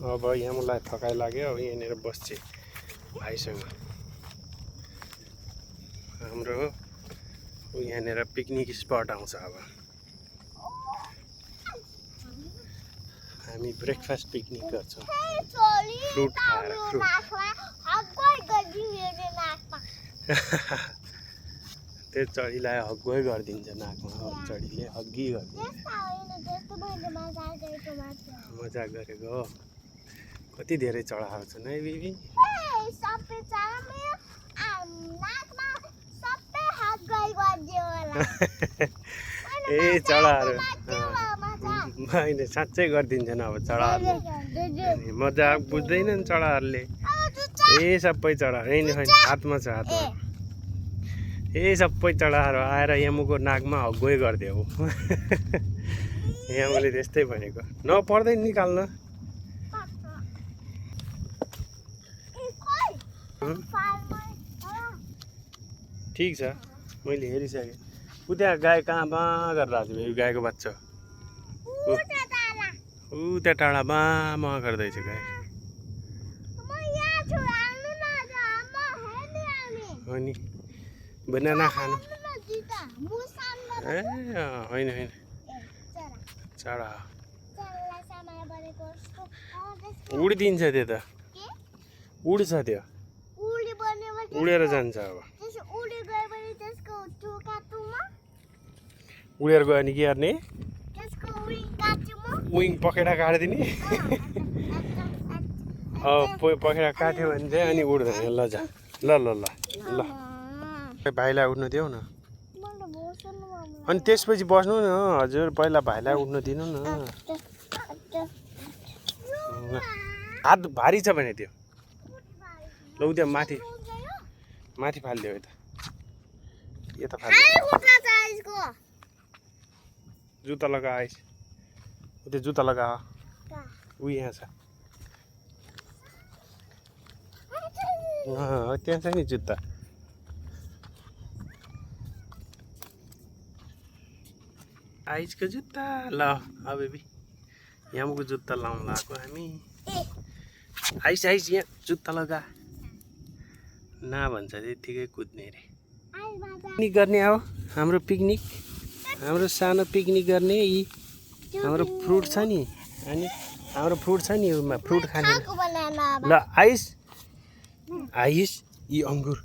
अब यहाँ मलाई थकाइ लाग्यो। अब यहाँनिर बस्छु भाइसँग। हाम्रो यहाँनिर पिकनिक स्पट आउँछ। अब हामी ब्रेकफास्ट पिकनिक गर्छौँ फ्रुट खाएर। त्यो चढीलाई हग्गै गरिदिन्छ नाकमा। चढीले हग्गी गरिदिन्छ। मजाक गरेको हो। कति धेरै चढाएको छन् है बिबी। ए चढाहरू होइन साँच्चै गरिदिन्छन् अब चढाहरूले। मजाक बुझ्दैनन् चढाहरूले। ए सबै चढाहरू होइन होइन हातमा छ हातमा। ए सबै चढाहरू आएर यमुको नाकमा हग्गै गरिदियो। यमुले त्यस्तै भनेको। नपर्दैन निकाल्न। ठिक छ मैले हेरिसकेँ। ऊ त्यहाँ गाई कहाँ बाँ गरेर आएको छ गाईको बच्चा। ऊ त्यहाँ टाढा बाँ बाँ गर्दैछ गाई। हो नि बनाना खानु। ए होइन होइन चढा उडिदिन्छ त्यो त। उड्छ त्यो उडेर जान्छ। अब उडेर गयो भने के गर्ने? विङ पखेटा काटिदिने। पखेटा काट्यो भने चाहिँ अनि उड्दैन। ल जा ल ल ल ल भाइलाई उड्नु देऊ न। अनि त्यसपछि बस्नु न हजुर। पहिला भाइलाई उड्नु दिनु न। हात भारी छ भने त्यो ल त्यहाँ माथि माथि फालिदियो। यता फालिदियो। जुत्ता लगा आइस। त्यो जुत्ता लगा। ऊ यहाँ छ। त्यहाँ छ नि जुत्ता। आइसको जुत्ता ल अब बेबी यहाँको जुत्ता लाउनु लगाएको हामी। आइस आइस यहाँ जुत्ता लगा ना भन्छ त्यत्तिकै कुद्ने रे। पिकनिक गर्ने हो हाम्रो पिकनिक। हाम्रो सानो पिकनिक गर्ने। यी हाम्रो फ्रुट छ नि। अनि हाम्रो फ्रुट छ नि फ्रुट खाने। ल आइस आइस यी अङ्गुर।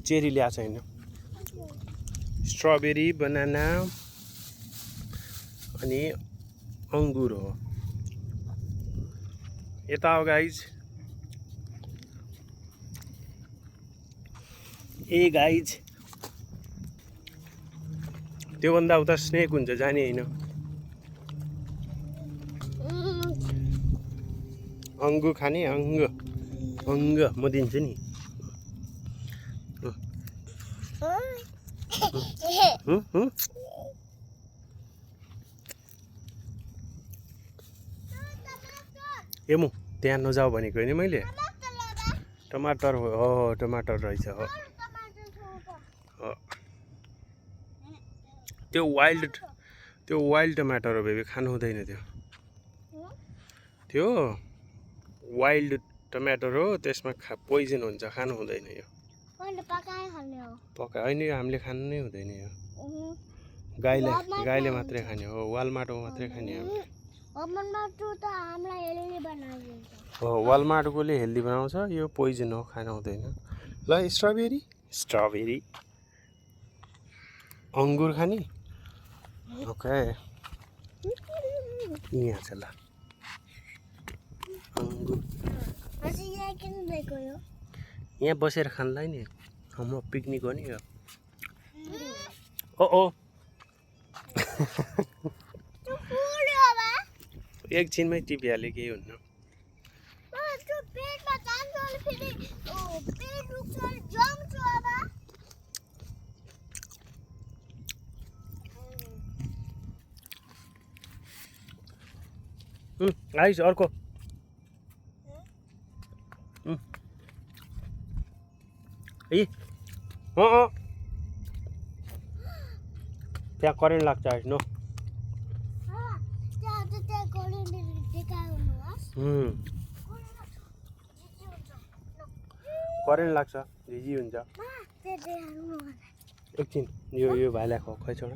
चेरी ल्याएको छैन। स्ट्रबेरी बनाना अनि अङ्गुर हो। यता हो गाइज। ए गाइज त्योभन्दा उता स्नेक हुन्छ जाने होइन। अङ्गुर खाने अङ्ग अङ्ग म दिन्छु नि। एमु त्यहाँ नजाऊ भनेको होइन मैले। टमाटर हो टमाटर रहेछ हो। त्यो वाइल्ड टमाटर हो बेबी खानु हुँदैन त्यो। त्यो वाइल्ड टमाटर हो। त्यसमा पोइजन हुन्छ खानु हुँदैन यो। पकाए होइन हामीले खानु नै हुँदैन यो। गाईले मात्रै खाने हो। वालमाटोमा मात्रै खाने हामीले। हो वालमाटोकोले हेल्दी बनाउँछ। यो पोइजन हो खानु हुँदैन। ल स्ट्रबेरी अङ्गुर खाने। ओके यहाँ छ ल अङ्गुर। यहाँ बसेर खानलाई नि हाम्रो पिकनिक हो नि यो। ओ एकछिनमै टिपिहाल्यो केही हुन्न। आइस अर्को। ए त्यहाँ करेन्ट लाग्छ हेर्नु करेन्ट लाग्छ झिझी हुन्छ एकछिन यो भाइलाई खै छोड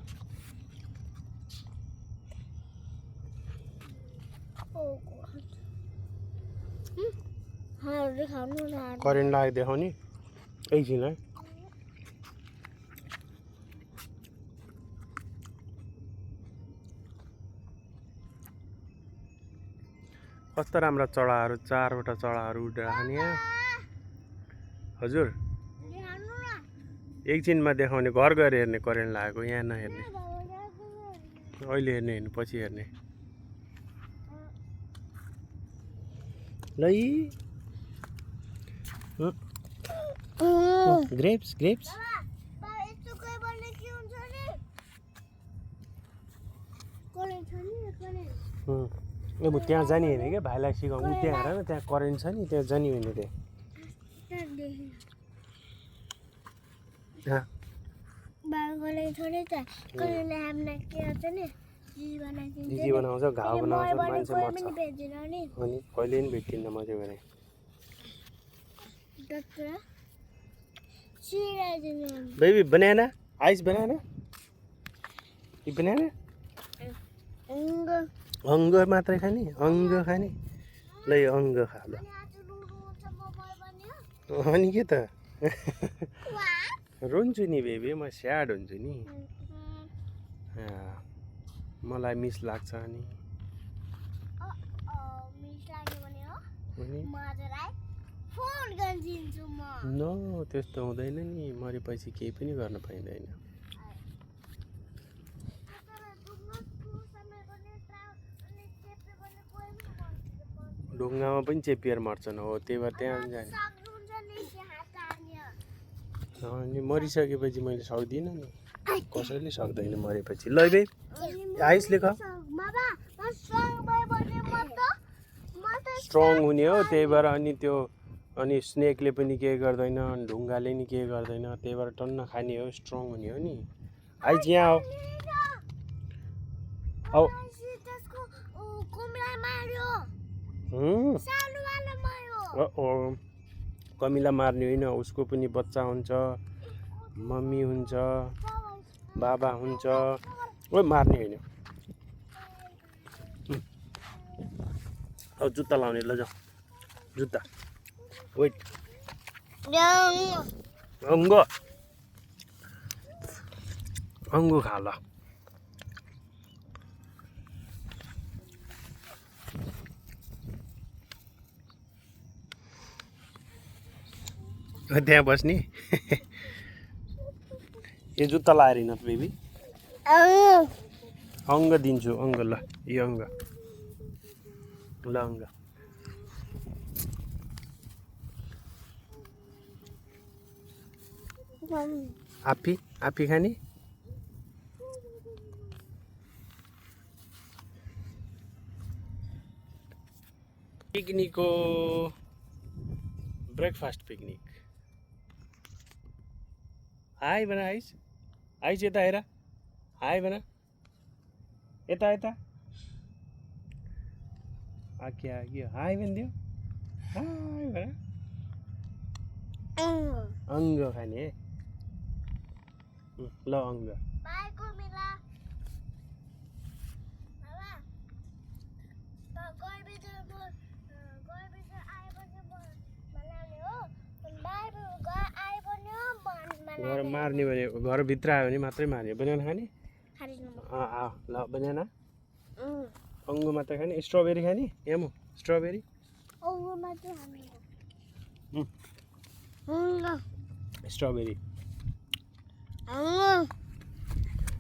करेन्ट लाग्यो देखाउने एकछिन है कस्तो राम्रा चढाहरू 4वटा चढाहरू उडेर खाने यहाँ हजुर एकछिनमा देखाउने घर गएर हेर्ने करेन्ट लागेको यहाँ नहेर्ने अहिले हेर्ने होइन पछि हेर्ने ल ग्रेप्स ग्रेप्स ए म त्यहाँ जाने होइन क्या भाइलाई सिकाउनु त्यहाँ हेर न त्यहाँ करेन्ट छ नि त्यहाँ जाने होइन दिदी बनाउँछ घाउ बनाउँछ मान्छे मर्छ अनि कहिले पनि भेटिन्न मजा गरे बेबी बनाना आइस बनाना ये बनाना अंग मात्रै खाने अंग खाने ल यो अंग खा ल अनि के त रुन्छु नि बेबी म स्याड हुन्छु नि मलाई मिस लाग्छ अनि नो त्यस्तो हुँदैन नि मरेपछि केही पनि गर्न पाइँदैन ढुङ्गामा पनि चेपिएर मर्छन् हो त्यही भएर त्यहाँ जाने अनि मरिसकेपछि मैले सक्दिनँ नि कसैले सक्दैन मरेपछि ल बे आइस लेख स्ट्रङ हुने हो त्यही भएर अनि त्यो अनि स्नेकले पनि केही गर्दैन ढुङ्गाले नि केही गर्दैन त्यही भएर टन्न खाने हो स्ट्रङ हुने हो नि आइज यहाँ हो कमिला मार्ने होइन उसको पनि बच्चा हुन्छ मम्मी हुन्छ बाबा हुन्छ ओ मार्ने होइन अब जुत्ता लाउने ल जाऊ जुत्ता वेट अंगो खा ल त्यहाँ बस्ने यो जुत्ता लाएर हिँड बेबी अंग दिन्छु अंग ल यो अंग ल अंग आप्पी आप्पी खाने पिकनिक हो ब्रेकफास्ट पिकनिक हाई बना आइस आइस यता हेर हाई बना यता यता आके हाई भनिदियो हाई बना अंग खाने ल अंग घर मार्ने भने घरभित्र आयो भने मात्रै मार्ने बनाना खाने ल बनाना अंग मात्रै खाने स्ट्रबेरी खाने एमो स्ट्रबेरी स्ट्रबेरी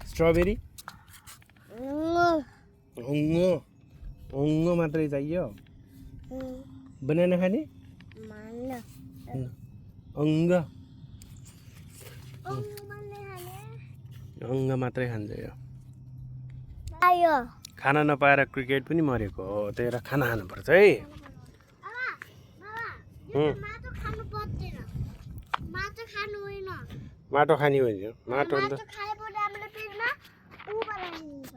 स्ट्रबेरी अंग मात्रै चाहियो बनाना खाने अंग अंग मात्रै खान्छ यो खाना नपाएर क्रिकेट पनि मरेको हो त्यही भएर खाना खानुपर्छ है माटो खाने हो नि माटो अन्त माटो खाएपछि हामीले पेटमा उ बनाइन्छ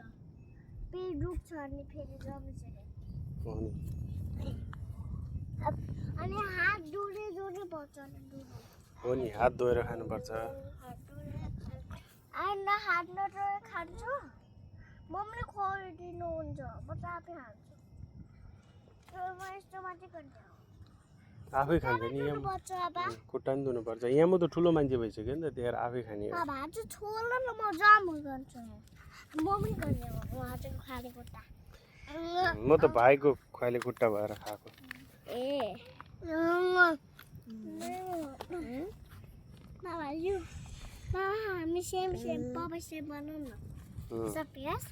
पेट दुख्छ अनि फेरि जमिसके हो नि अनि हात धुने धुने पर्छ हो नि हात धोएर खानुपर्छ आइन हात नधोएर खान्छु मम्मीले खुवाइदिनुहुन्छ म त आफै खान्छु म यस्तो मात्रै गर्छु आफै खान्छ नि यहाँ खुट्टा पनि धुनुपर्छ यहाँ म त ठुलो मान्छे भइसक्यो नि त त्यहाँ आफै खाने हो भात चाहिँ छोड्न न म जाम गर्छु मम्मी गर्ने हो उहाँ चाहिँ खाने खुट्टा म त भाइको खुवाइले खुट्टा भएर खाएको ए Mama, you. Mama, me same Papa same banana. Stop yes.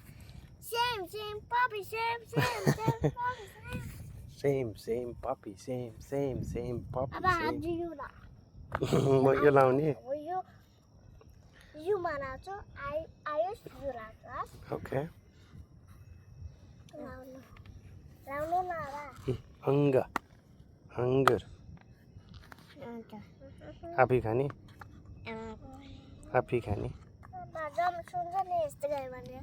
Same Papa same Papa same puppy same puppy Aba how do you know? म यो लाउने You manacho I use you like okay Launo nara. Hunger आफै खाने आफै खाने जम सुन्छ नि यस्तो गयो भने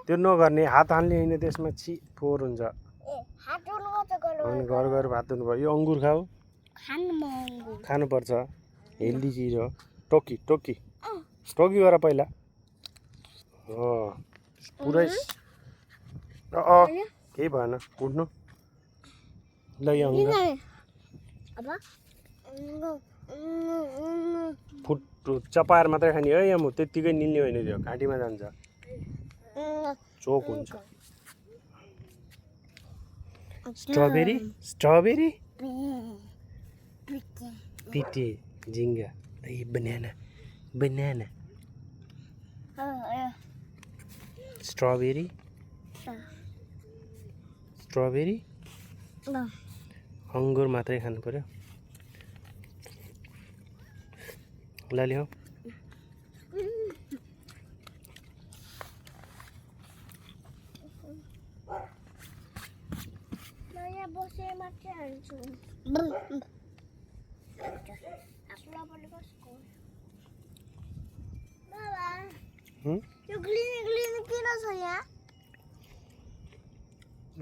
त्यो नगर्ने हात हाल्ने होइन त्यसमा छि फोहोर हुन्छ ए हात धुनुपर्छ अनि घर घर भात धुनु पर्यो यो अङ्गुर खाऊ खानुपर्छ हेल्दी चिज हो टोकी गर पहिला हो पुरै केही भएन उठ्नु ल यो अङ्गुर फुट चपाएर मात्रै खाने है यहाँ म त्यत्तिकै निल्ने होइन त्यो घाँटीमा जान्छ चोक हुन्छ स्ट्रबेरी पिटे झिङ्गा बनाना स्ट्रबेरी अङ्गुर मात्रै खानु पर्यो ल ल्याऊ यहाँ बसे मात्रै हाल्छु आफूलाई पनि कसको बाबा यो ग्लिन किन छ यहाँ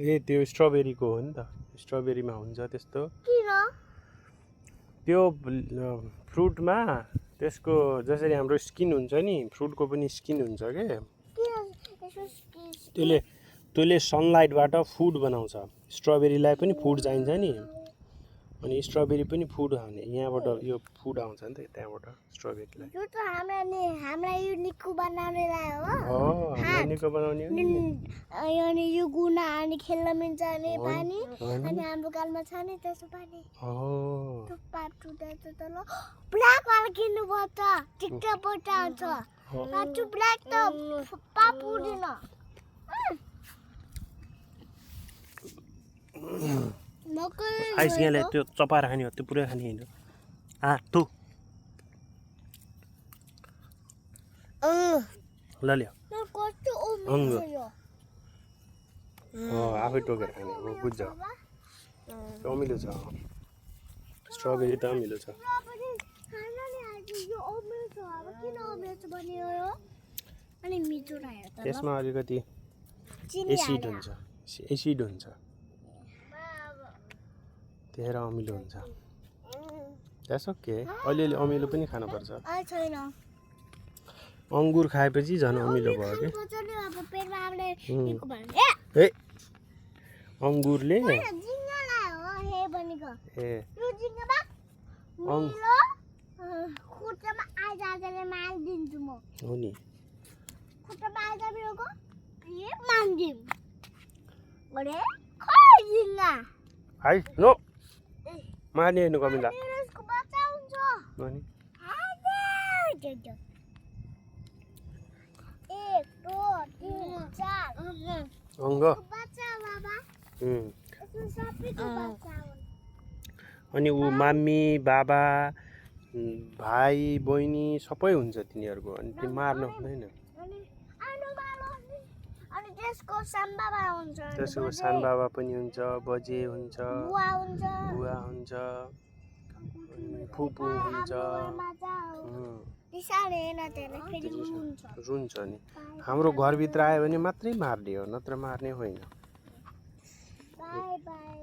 ए त्यो स्ट्रबेरीको हो नि त स्ट्रबेरीमा हुन्छ त्यस्तो किन त्यो फ्रुटमा त्यसको जसरी हाम्रो स्किन हुन्छ नि फ्रुटको पनि स्किन हुन्छ के त्यसले सनलाइटबाट फुड बनाउँछ स्ट्रबेरीलाई पनि फुड चाहिन्छ नि अनि स्ट्रबेरी पनि फुड खाने यहाँबाट यो फुड आउँछ नि त त्यहाँबाट स्ट्रबेरीलाई यो त हामीलाई यो निको बनाउनेलाई हो हामीलाई निको बनाउने हो अनि यो गुना अनि खेल्न मिल्छ अनि पानी अनि हाम्रो गालमा छ नि त्यसो पानी त्यो पाइप टुटेछ त ल ब्ल्याक वाला किन्नु पर्छ टिकटक पर्छ आउँछ त्यो ब्ल्याक त पाप पुग्दैन आइस यहाँलाई त्यो चपाएर खाने हो त्यो पुरै खाने होइन ल ल्याऊ आफै टोकेर खाने हो बुझ्छ अमिलो छ स्ट्रबेरी त अमिलो छ त्यसमा अलिकति एसिड हुन्छ त्यही अमिलो हुन्छ द्याट्स ओके अलिअलि अमिलो पनि खानुपर्छ अङ्गुर खाएपछि झन् अमिलो भयो कि अङ्गुरले हो नि हाई नो मार्ने होइन कमिला अङ्ग अनि ऊ माम्मी बाबा भाइ बहिनी सबै हुन्छ तिनीहरूको अनि त्यो मार्नु हुँदैन त्यसको सान बाबा पनि हुन्छ बजे हुन्छ बुवा हुन्छ फुपू हुन्छ रिसाउने होइन त्यसले फेरि रुन्छ रुन्छ नि हाम्रो घरभित्र आयो भने मात्रै मार्ने हो नत्र मार्ने होइन बाई बाई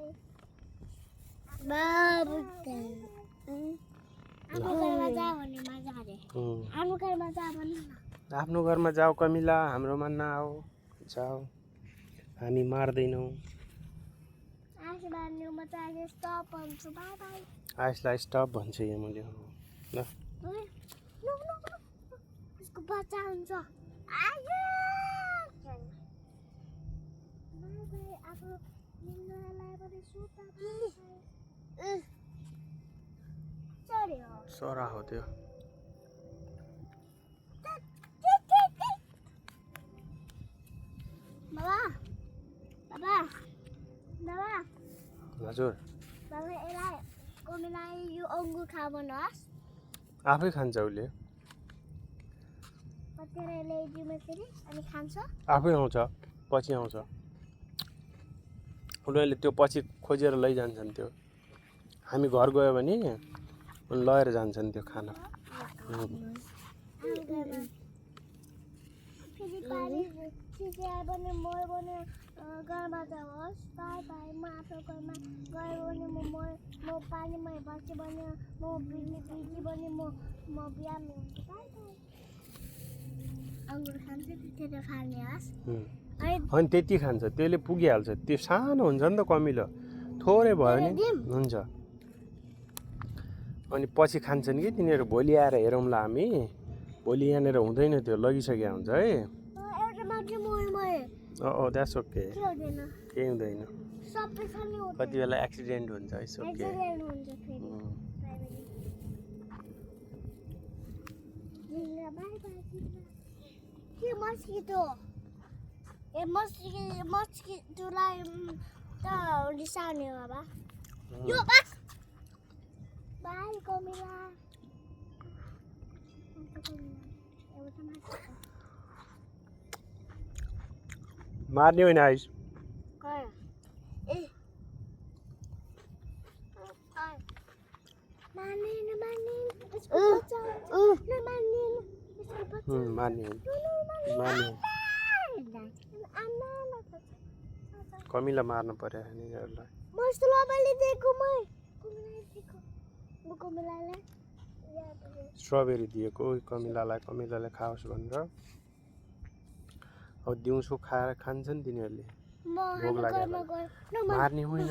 बाबु आफ्नो घरमा जाऊ भने मजा आरे आफ्नो घरमा जाऊ भने आफ्नो घरमा जाऊ कमिला हाम्रोमा नआऊ जाऊ हामी मार्दैनौँ आइस मार्ने म त अहिले स्टप भन्छु बाई बाई आइसलाई स्टप भन्छ यहाँ मैले ल उसको बच्चा हुन्छ आयो बाई बाई अब निन्दालाई पनि सुता सरा हो त्यो बाबा बाबा बाबा हजुर बाबा यसलाई कमिलाई यो अङ्गुर खा भन्नुहोस् आफै खान्छ उसले कतिवटा ल्याइदिउँ फेरि अनि खान्छ आफै आउँछ पछि आउँछ उनीहरूले त्यो पछि खोजेर लैजान्छन् त्यो हामी घर गयो भने लगेर जान्छन् त्यो खाना फेरि पानी सिसिआए पनि मर पनि घरमा जाओस् बाई बाई म आफ्नो घरमा गयो भने म पानीमा बस्यो भने म भिजी भने म बिहान हुन्छु बाई बाई अङ्गुर खान्छ त्यसले खाने होस् अनि त्यति खान्छ त्यसले पुगिहाल्छ त्यो सानो हुन्छ नि त कमिलो थोरै भयो नि हुन्छ अनि पछि खान्छन् कि तिनीहरू भोलि आएर हेरौँला हामी भोलि यहाँनिर हुँदैन त्यो लगिसकेको हुन्छ है एउटा मात्रै द्याट्स ओके केही हुँदैन सबै छ नि कति बेला एक्सिडेन्ट हुन्छ इट्स ओके एक्सिडेन्ट हुन्छ फेरि बाई बाई के मस्किटो ए मस्किटोलाई त रिसाउने हो बाबा यो बस बाई कमिला मार्ने होइन आइस कमिला मार्नु पर्यो यिनीहरूलाई स्ट्रबेरी दिएको कमिलालाई खाओस् भनेर अब दिउँसो खान्छन् तिनीहरूले भोक लागेर मार्ने होइन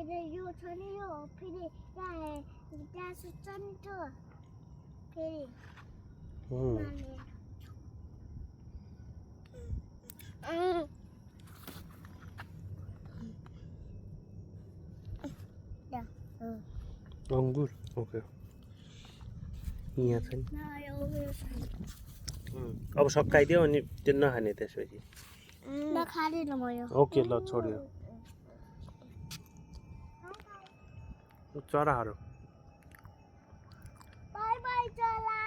यो छ नि यो फेरि त्यहाँ सुत्छ नि त्यो फेरि अङ्गुर ओके यहाँ छ नि अब सकाइदियो अनि त्यो नखाने त्यसपछि नखाँदिनँ म यो ओके ल छोड्यो चराहरू बाई बाई चला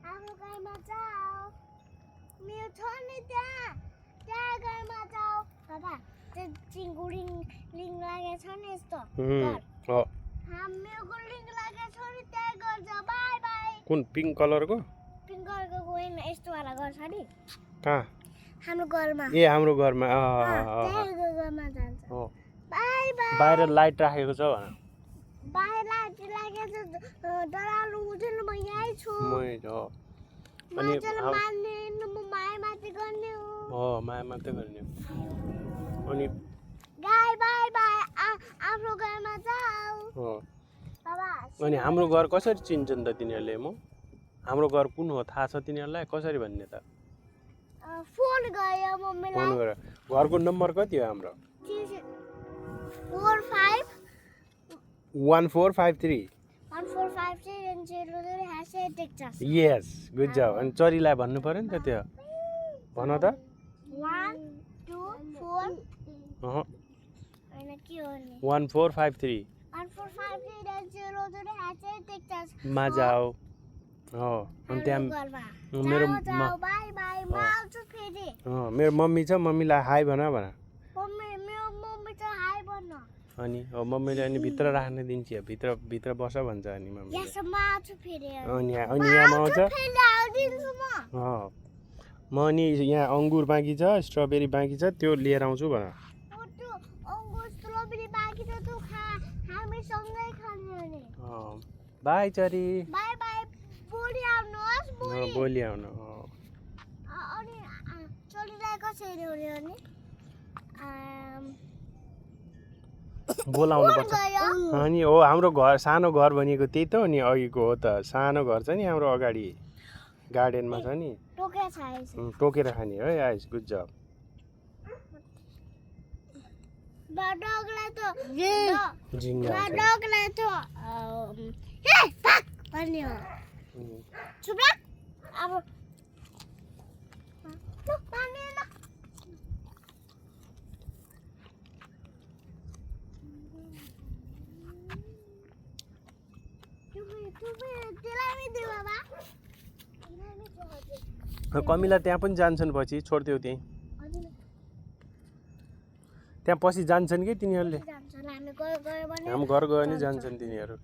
आफ्नो घरमा जाऊ मेरो छ नि त्यहाँ घरमा जाऊ बाबा त्यो चिङ्गुरिङ लिङ लागेको छ नि यस्तो मेरो लिङ लागेको छ नि त्यहाँ घर जाऊ बाई बाई कुन पिङ्क कलरको होइन यस्तो वाला घर छ नि कहाँ हाम्रो घरमा ए हाम्रो घरमा घरमा जान्छ बाई बाई बाहिर लाइट राखेको छ भन बाहिर लाइट लागेको छ डराउनु हुँदैन म यहीँ छु अनि मान्ने म माया मात्रै गर्ने हो माया मात्रै गर्ने अनि गाई बाई बाई आफ्नो घरमा जाऊ बाबा अनि हाम्रो घर कसरी चिन्छन् त तिनीहरूले हाम्रो घर कुन हो थाहा छ तिनीहरूलाई कसरी भन्ने त फोन गयो मम्मीलाई फोन गर घरको नम्बर कति हो हाम्रो 1453 1453 यस गुड जब अनि चरीलाई भन्नु पर्यो नि त त्यो भन त 1 2 4 अह हैन के हो नि 1453 1 4 5 3 0 जोडे हाचे देख्छ माझा हो अनि त्यहाँ मेरो बाई बाई म आउँछु फेरि मेरो मम्मी छ मम्मीलाई हाई भन मेरो मम्मी त हाई भन्न अनि मम्मीले अनि भित्र राख्न दिन्छ भित्र बस भन्छ अनि मम्मीले यसमा आउँछु फेरि अनि यहाँ आउँछ फेरि आउँदिन्छु म अनि यहाँ अङ्गुर बाँकी छ स्ट्रबेरी बाँकी छ त्यो लिएर आउँछु भन अङ्गुर स्ट्रबेरी बाँकी छ तँ हामी सँगै खाने नि बाई चरी बाई बाई भोलि आउनुहोस् भोलि आउनु अनि चलिरहेको छ अरे अनि बोलाउनु पर्छ अनि हो हाम्रो घर सानो घर भनेको त्यही त हो नि अघिको हो त सानो घर छ नि हाम्रो अगाडि गार्डनमा छ नि टोकेर खाने है आइस गुड जब डगलाई त हे भाग भन्ने हो चुप राख अब पानी न कमिला त्यहाँ पनि जान्छन् पछि छोड्थ्यौ त्यहीँ त्यहाँ पछि जान्छन् कि तिनीहरूले हाम्रो घर गयो भने जान्छन् तिनीहरू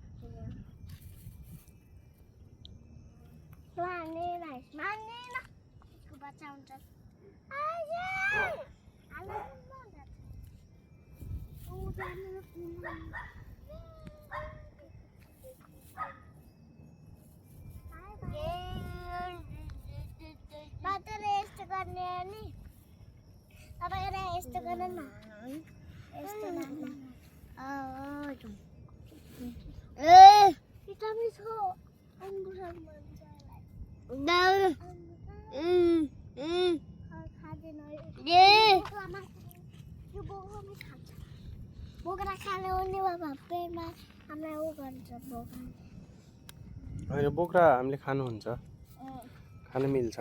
रेस्ट गर्ने नि तपाईँ रेस्ट गर्न न बोक्रा खाने हो नि बाबा पेटमा हामीलाई उ गर्छ होइन बोक्रा हामीले खानुहुन्छ खान मिल्छ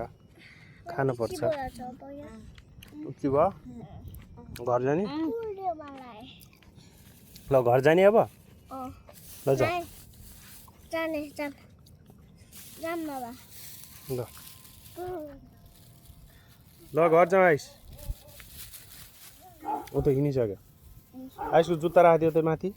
खानुपर्छ के भयो घर जाने ल घर जाने अब ल जा ल घर जाऊ आइस ऊ त हिँडिसक्यो आइसको जुत्ता राखिदियो त माथि